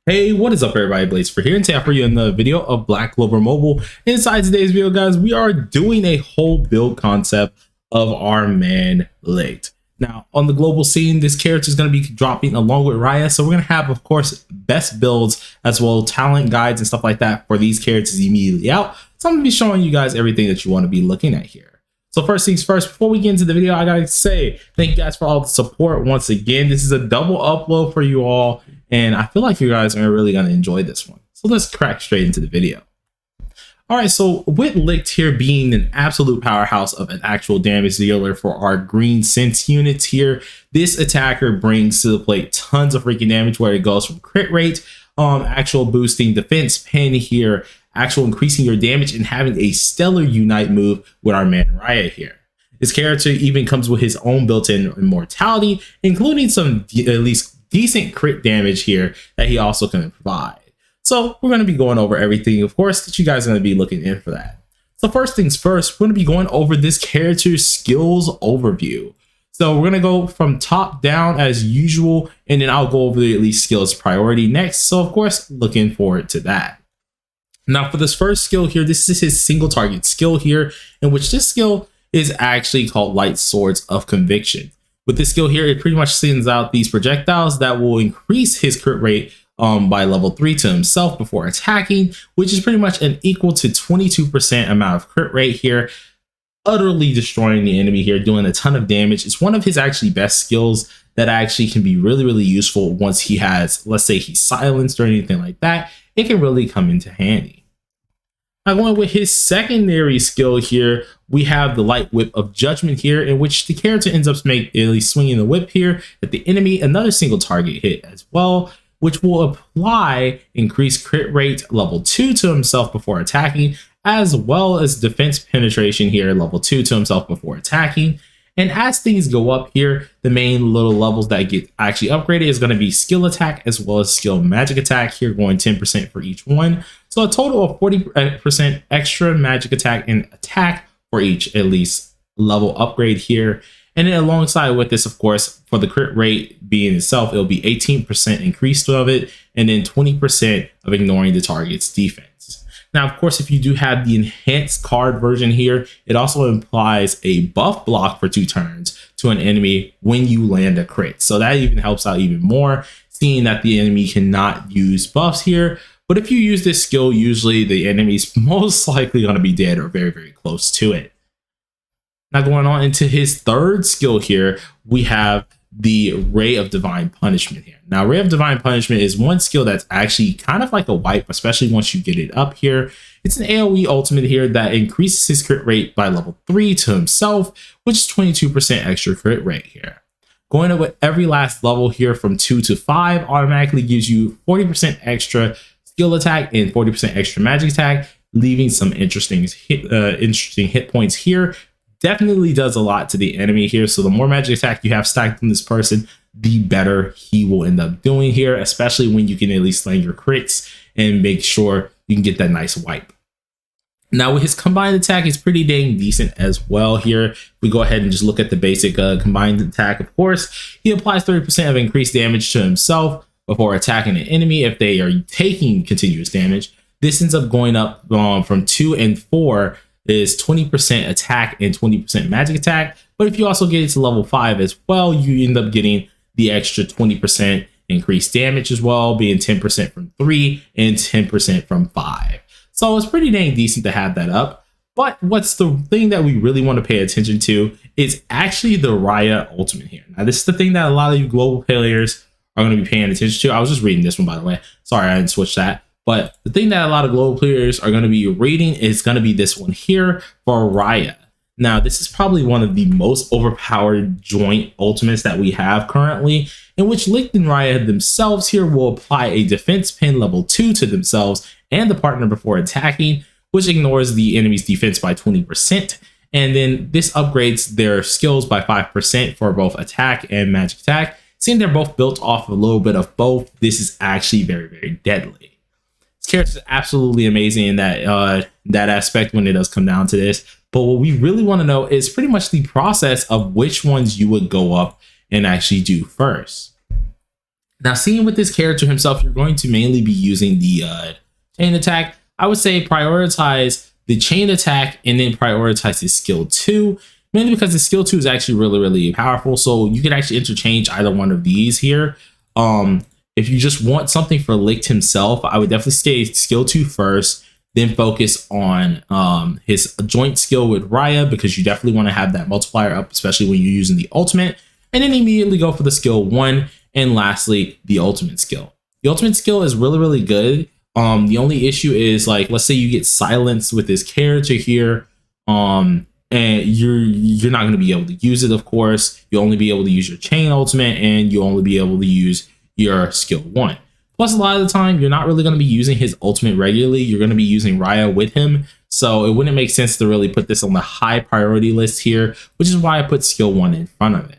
Hey, what is up everybody, Blaze for here, and today for you in the video of Black Clover Mobile. Inside today's video, guys, we are doing a whole build concept of our man Licht. Now, on the global scene, this character is going to be dropping along with Raya, so we're going to have, of course, best builds as well talent guides and stuff like that for these characters immediately out. So I'm going to be showing you guys everything that you want to be looking at here. So first things first, before we get into the video, I gotta say thank you guys for all the support once again. This is a double upload for you all, and I feel like you guys are really gonna enjoy this one. So let's crack straight into the video. All right, so with Licht here being an absolute powerhouse of an actual damage dealer for our green sense units here, this attacker brings to the plate tons of freaking damage, where it goes from crit rate, actual boosting defense pin here, actual increasing your damage, and having a stellar unite move with our man Raya here. This character even comes with his own built-in immortality, including some at least decent crit damage here that he also can provide. So we're going to be going over everything, of course, that you guys are going to be looking in for that. So first things first, we're going to be going over this character's skills overview. So we're going to go from top down as usual, and then I'll go over the elite skills priority next. So of course, looking forward to that. Now for this first skill here, this is his single target skill here, in which this skill is actually called Light Swords of Conviction. With this skill here, it pretty much sends out these projectiles that will increase his crit rate by level 3 to himself before attacking, which is pretty much an equal to 22% amount of crit rate here, utterly destroying the enemy here, doing a ton of damage. It's one of his actually best skills that actually can be really useful once he has, let's say he's silenced or anything like that. It can really come into handy. Now going with his secondary skill here, we have the Light Whip of Judgment here, in which the character ends up swinging the whip here at the enemy, another single target hit as well, which will apply increased crit rate level 2 to himself before attacking, as well as defense penetration here level 2 to himself before attacking. And as things go up here, the main little levels that get actually upgraded is going to be skill attack as well as skill magic attack here, going 10% for each one. So a total of 40% extra magic attack and attack for each at least level upgrade here. And then alongside with this, of course, for the crit rate being itself, it'll be 18% increased of it, and then 20% of ignoring the target's defense. Now, of course, if you do have the enhanced card version here, it also implies a buff block for 2 turns to an enemy when you land a crit. So that even helps out even more, seeing that the enemy cannot use buffs here. But if you use this skill, usually the enemy's most likely going to be dead or very close to it. Now going on into his third skill here, we have the Ray of Divine Punishment here. Now, Ray of Divine Punishment is one skill that's actually kind of like a wipe, especially once you get it up here. It's an AoE ultimate here that increases his crit rate by level 3 to himself, which is 22% extra crit rate here. Going up with every last level here from 2 to 5 automatically gives you 40% extra skill attack and 40% extra magic attack, leaving some interesting hit points here. Definitely does a lot to the enemy here. So the more magic attack you have stacked on this person, the better he will end up doing here, especially when you can at least land your crits and make sure you can get that nice wipe. Now with his combined attack, it's pretty dang decent as well here. We go ahead and just look at the basic combined attack. Of course, he applies 30% of increased damage to himself before attacking an enemy if they are taking continuous damage. This ends up going up from 2 and 4 is 20% attack and 20% magic attack. But if you also get it to level 5 as well, you end up getting the extra 20% increased damage as well, being 10% from 3 and 10% from 5. So it's pretty dang decent to have that up. But what's the thing that we really want to pay attention to is actually the Raya ultimate here. Now, this is the thing that a lot of you global players are going to be paying attention to. I was just reading this one, by the way. Sorry, I didn't switch that. But the thing that a lot of global players are going to be reading is going to be this one here for Raya. Now, this is probably one of the most overpowered joint ultimates that we have currently, in which Licht and Raya themselves here will apply a defense pin level 2 to themselves and the partner before attacking, which ignores the enemy's defense by 20%. And then this upgrades their skills by 5% for both attack and magic attack. Seeing they're both built off a little bit of both, this is actually very deadly. This character is absolutely amazing in that aspect when it does come down to this. But what we really want to know is pretty much the process of which ones you would go up and actually do first. Now, seeing with this character himself, you're going to mainly be using the chain attack. I would say prioritize the chain attack and then prioritize his skill 2, mainly because the skill 2 is actually really powerful. So you can actually interchange either one of these here. If you just want something for Licht himself, I would definitely stay skill 2 first, then focus on his joint skill with Raya, because you definitely want to have that multiplier up, especially when you're using the ultimate, and then immediately go for the skill 1. And lastly, the ultimate skill. The ultimate skill is really good. The only issue is, like, let's say you get silenced with this character here, and you're not going to be able to use it. Of course, you'll only be able to use your chain ultimate, and you'll only be able to use your skill 1. Plus, a lot of the time, you're not really going to be using his ultimate regularly. You're going to be using Raya with him, so it wouldn't make sense to really put this on the high priority list here, which is why I put skill 1 in front of it.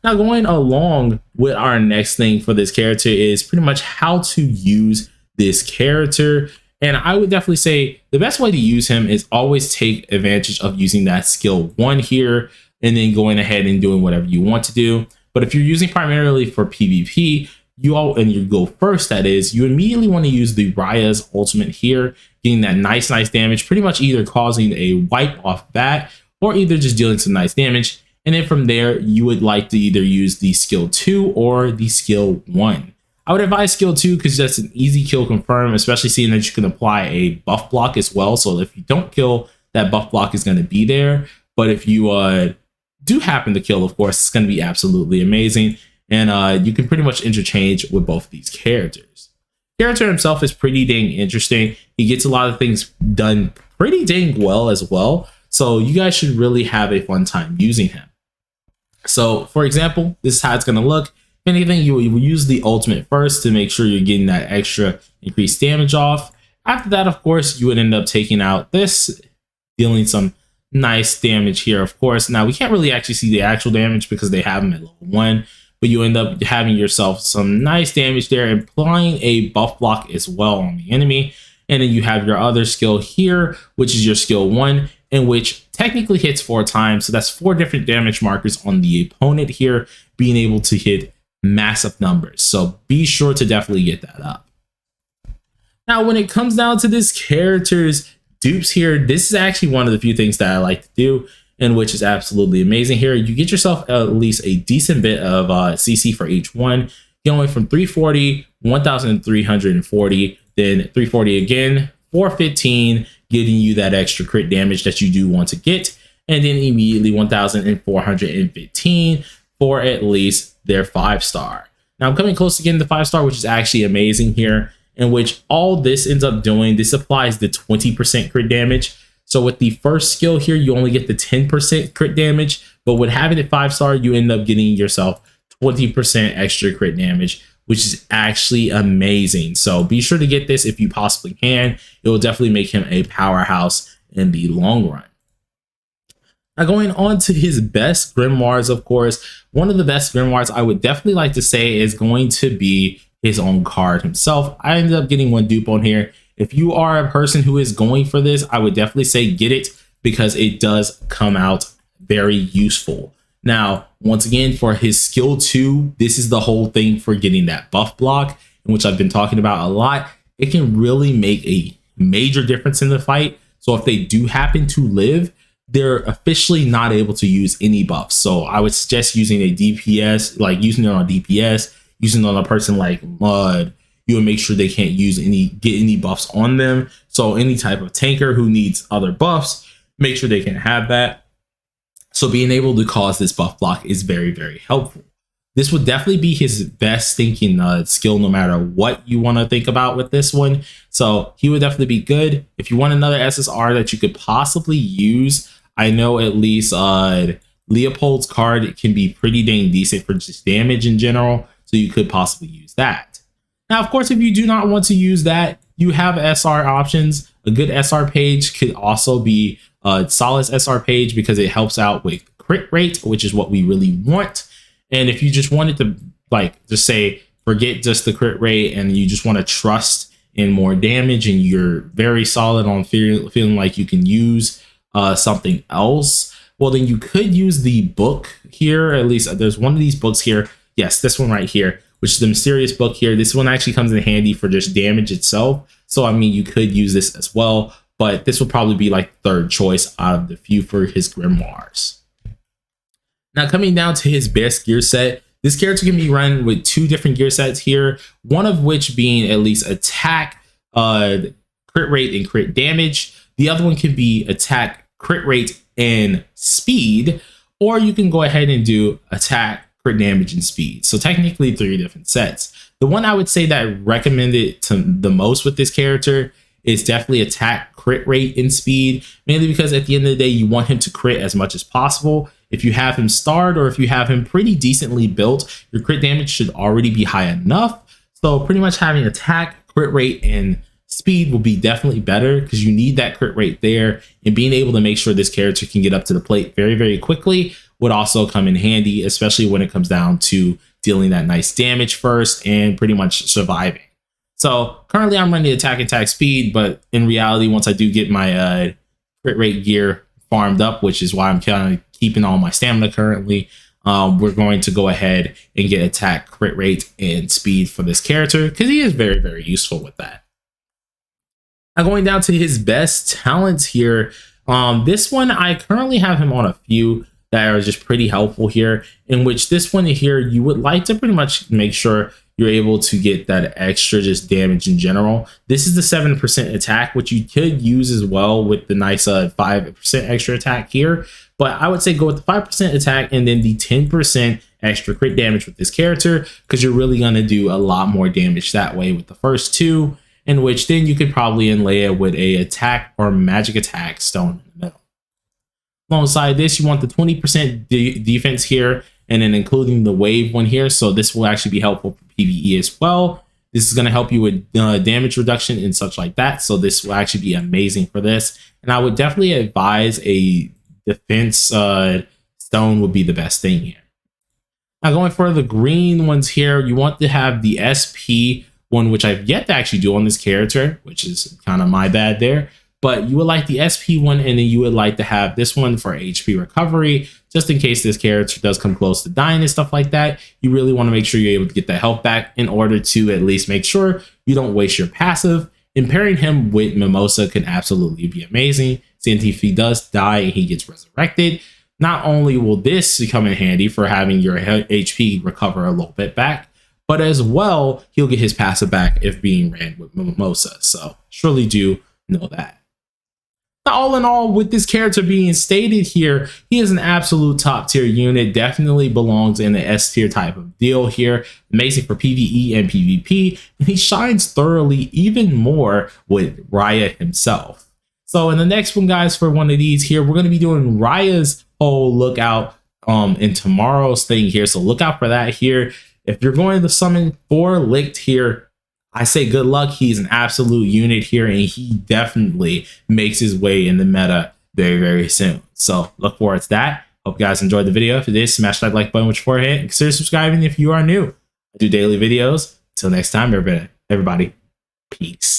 Now, going along with our next thing for this character is pretty much how to use this character. And I would definitely say the best way to use him is always take advantage of using that skill 1 here and then going ahead and doing whatever you want to do. But if you're using primarily for PvP, you go first, that is, you immediately want to use the Raya's ultimate here, getting that nice damage, pretty much either causing a wipe off bat or either just dealing some nice damage. And then from there, you would like to either use the skill 2 or the skill 1. I would advise skill 2 because that's an easy kill confirm, especially seeing that you can apply a buff block as well. So if you don't kill, that buff block is going to be there. But if you do happen to kill, of course, it's going to be absolutely amazing. And you can pretty much interchange with both of these characters. The character himself is pretty dang interesting. He gets a lot of things done pretty dang well as well. So you guys should really have a fun time using him. So, for example, this is how it's going to look. If anything, you will use the ultimate first to make sure you're getting that extra increased damage off. After that, of course, you would end up taking out this, dealing some nice damage here, of course. Now, we can't really actually see the actual damage because they have them at level 1, but you end up having yourself some nice damage there, applying a buff block as well on the enemy. And then you have your other skill here, which is your skill 1, in which technically hits 4 times. So that's 4 different damage markers on the opponent here, being able to hit massive numbers. So be sure to definitely get that up. Now, when it comes down to this character's dupes here, this is actually one of the few things that I like to do, and which is absolutely amazing here. You get yourself at least a decent bit of CC for each one, going from 340, 1,340, then 340 again, 415, getting you that extra crit damage that you do want to get, and then immediately 1,415 for at least their 5-star. Now I'm coming close again to 5-star, which is actually amazing here, in which all this ends up doing, this applies the 20% crit damage. So with the first skill here, you only get the 10% crit damage, but with having it 5-star, you end up getting yourself 20% extra crit damage, which is actually amazing. So be sure to get this if you possibly can. It will definitely make him a powerhouse in the long run. Now, going on to his best grimoires, of course, one of the best grimoires I would definitely like to say is going to be his own card himself. I ended up getting one dupe on here. If you are a person who is going for this, I would definitely say get it, because it does come out very useful. Now, once again, for his skill 2, this is the whole thing for getting that buff block, in which I've been talking about a lot. It can really make a major difference in the fight. So if they do happen to live, they're officially not able to use any buffs. So I would suggest using a DPS, like using it on DPS, using it on a person like Mud. You would make sure they can't get any buffs on them. So any type of tanker who needs other buffs, make sure they can have that. So being able to cause this buff block is very, very helpful. This would definitely be his best thinking skill, no matter what you want to think about with this one. So he would definitely be good. If you want another SSR that you could possibly use, I know at least Leopold's card can be pretty dang decent for just damage in general. So you could possibly use that. Now, of course, if you do not want to use that, you have SR options. A good SR page could also be a solid SR page, because it helps out with crit rate, which is what we really want. And if you just wanted to, like, just say, forget just the crit rate and you just want to trust in more damage, and you're very solid on feeling like you can use something else, well, then you could use the book here. At least there's one of these books here. Yes, this one right here, which is the mysterious book here. This one actually comes in handy for just damage itself. So, I mean, you could use this as well, but this will probably be like third choice out of the few for his grimoires. Now, coming down to his best gear set, this character can be run with two different gear sets here, one of which being at least attack, crit rate, and crit damage. The other one can be attack, crit rate, and speed, or you can go ahead and do attack, crit damage, and speed. So technically 3 different sets. The one I would say that I recommend it to the most with this character is definitely attack, crit rate, and speed, mainly because at the end of the day, you want him to crit as much as possible. If you have him starred or if you have him pretty decently built, your crit damage should already be high enough. So pretty much having attack, crit rate, and speed will be definitely better because you need that crit rate there, and being able to make sure this character can get up to the plate very, very quickly would also come in handy, especially when it comes down to dealing that nice damage first and pretty much surviving. So currently I'm running attack, speed, but in reality, once I do get my crit rate gear farmed up, which is why I'm kind of keeping all my stamina currently, we're going to go ahead and get attack, crit rate, and speed for this character because he is very, very useful with that. Now going down to his best talents here, this one I currently have him on a few that are just pretty helpful here, in which this one here you would like to pretty much make sure you're able to get that extra just damage in general. This is the 7% attack, which you could use as well with the nice 5% extra attack here. But I would say go with the 5% attack and then the 10% extra crit damage with this character, because you're really going to do a lot more damage that way with the first two, in which then you could probably inlay it with a attack or magic attack stone in the middle. Alongside this, you want the 20% defense here, and then including the wave one here. So this will actually be helpful for PvE as well. This is going to help you with damage reduction and such like that. So this will actually be amazing for this. And I would definitely advise a defense stone would be the best thing here. Now going for the green ones here, you want to have the SP one, which I've yet to actually do on this character, which is kind of my bad there. But you would like the SP one, and then you would like to have this one for HP recovery, just in case this character does come close to dying and stuff like that. You really want to make sure you're able to get that health back in order to at least make sure you don't waste your passive. And pairing him with Mimosa can absolutely be amazing, since if he does die and he gets resurrected, not only will this come in handy for having your HP recover a little bit back, but as well, he'll get his passive back if being ran with Mimosa. So surely do know that. All in all, with this character being stated here, he is an absolute top tier unit, definitely belongs in the S tier type of deal here, amazing for PvE and PvP, and he shines thoroughly even more with Raya himself. So in the next one, guys, for one of these here, we're going to be doing Raya's whole lookout in tomorrow's thing here, so look out for that here. If you're going to summon for Licht here, I say good luck. He's an absolute unit here, and he definitely makes his way in the meta very, very soon. So look forward to that. Hope you guys enjoyed the video. If you did, smash that like button with your forehead and consider subscribing if you are new. I do daily videos. Until next time, everybody, peace.